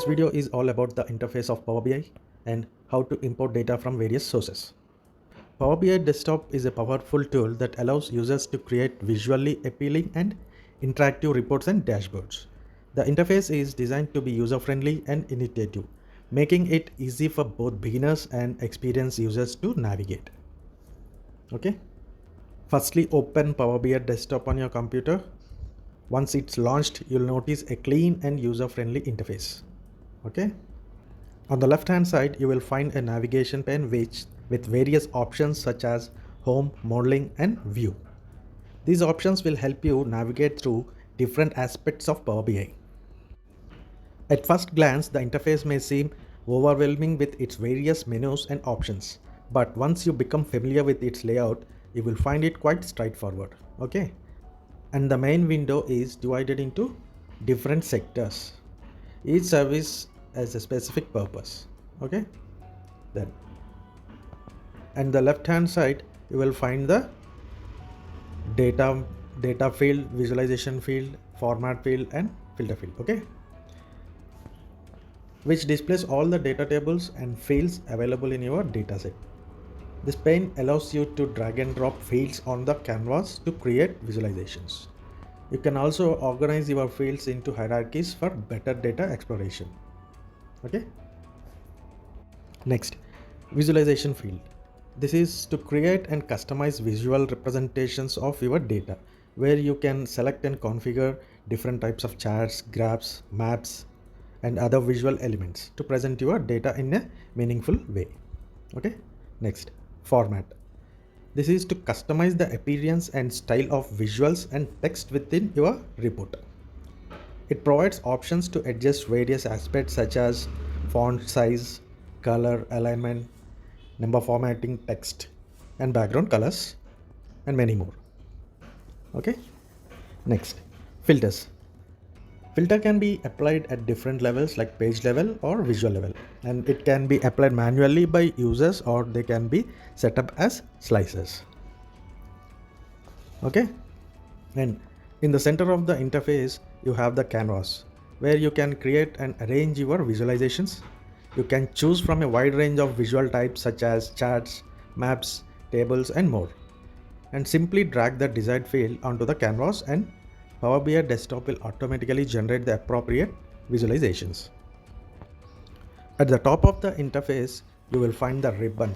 Today's video is all about the interface of Power BI and how to import data from various sources. Power BI Desktop is a powerful tool that allows users to create visually appealing and interactive reports and dashboards. The interface is designed to be user-friendly and intuitive, making it easy for both beginners and experienced users to navigate. Okay. Firstly, open Power BI Desktop on your computer. Once it's launched, you'll notice a clean and user-friendly interface. Okay. On the left hand side, you will find a navigation pane with various options such as Home, Modeling and View. These options will help you navigate through different aspects of Power BI. At first glance, the interface may seem overwhelming with its various menus and options, but once you become familiar with its layout, you will find it quite straightforward. Okay. And the main window is divided into different sectors. Each service has a specific purpose. Okay. Then, and the left hand side you will find the data field, visualization field, format field and filter field. Okay, which displays all the data tables and fields available in your dataset. This pane allows you to drag and drop fields on the canvas to create visualizations. You can also organize your fields into hierarchies for better data exploration. Okay. Next, visualization field. This is to create and customize visual representations of your data, where you can select and configure different types of charts, graphs, maps, and other visual elements to present your data in a meaningful way. Okay. Next, format. This is to customize the appearance and style of visuals and text within your report. It provides options to adjust various aspects such as font size, color, alignment, number formatting, text, and background colors, and many more. Okay. Next, filters. Filter can be applied at different levels like page level or visual level, and it can be applied manually by users or they can be set up as slices. Okay. And in the center of the interface you have the canvas where you can create and arrange your visualizations. You can choose from a wide range of visual types such as charts, maps, tables and more, and simply drag the desired field onto the canvas and Power BI Desktop will automatically generate the appropriate visualizations. At the top of the interface, you will find the ribbon,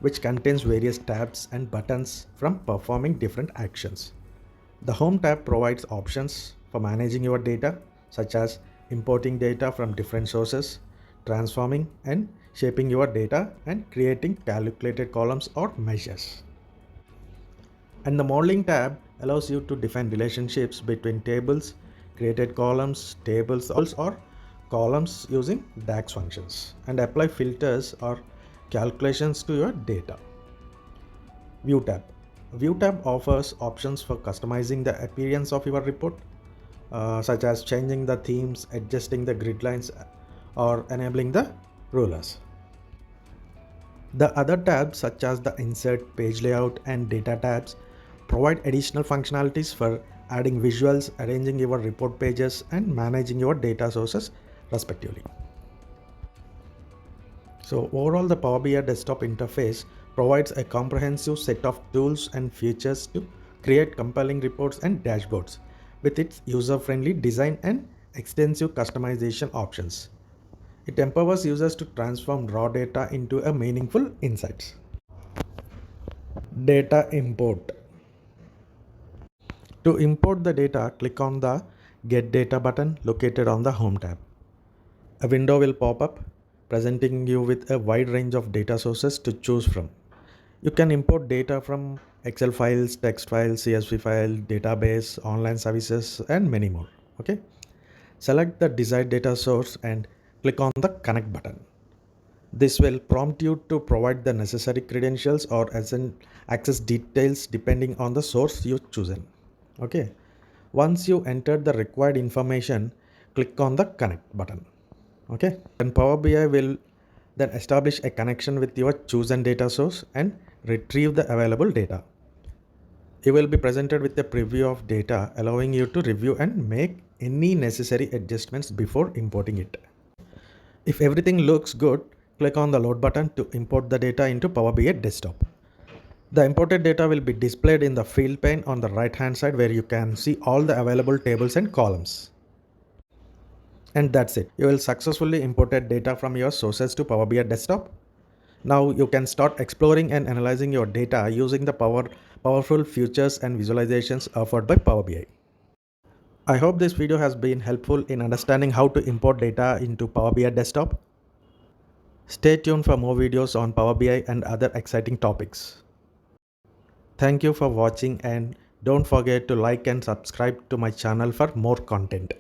which contains various tabs and buttons from performing different actions. The Home tab provides options for managing your data, such as importing data from different sources, transforming and shaping your data, and creating calculated columns or measures. And the Modeling tab allows you to define relationships between tables, created columns, tables or columns using DAX functions, and apply filters or calculations to your data. View tab. View tab offers options for customizing the appearance of your report, such as changing the themes, adjusting the grid lines, or enabling the rulers. The other tabs such as the Insert, Page Layout and Data tabs provide additional functionalities for adding visuals, arranging your report pages and managing your data sources respectively. So overall, the Power BI Desktop interface provides a comprehensive set of tools and features to create compelling reports and dashboards with its user-friendly design and extensive customization options. It empowers users to transform raw data into a meaningful insights. Data import. To import the data, click on the Get Data button located on the Home tab. A window will pop up presenting you with a wide range of data sources to choose from. You can import data from Excel files, text files, CSV file, database, online services and many more. Okay. Select the desired data source and click on the Connect button. This will prompt you to provide the necessary credentials or access details depending on the source you've chosen. Okay. Once you enter the required information, click on the Connect button. Okay. Then Power BI will then establish a connection with your chosen data source and retrieve the available data. You will be presented with a preview of data, allowing you to review and make any necessary adjustments before importing it. If everything looks good, click on the load button to import the data into Power BI desktop. The imported data will be displayed in the field pane on the right hand side where you can see all the available tables and columns. And that's it. You will successfully imported data from your sources to Power BI desktop. Now you can start exploring and analyzing your data using the powerful features and visualizations offered by Power BI. I hope this video has been helpful in understanding how to import data into Power BI desktop. Stay tuned for more videos on Power BI and other exciting topics. Thank you for watching and don't forget to like and subscribe to my channel for more content.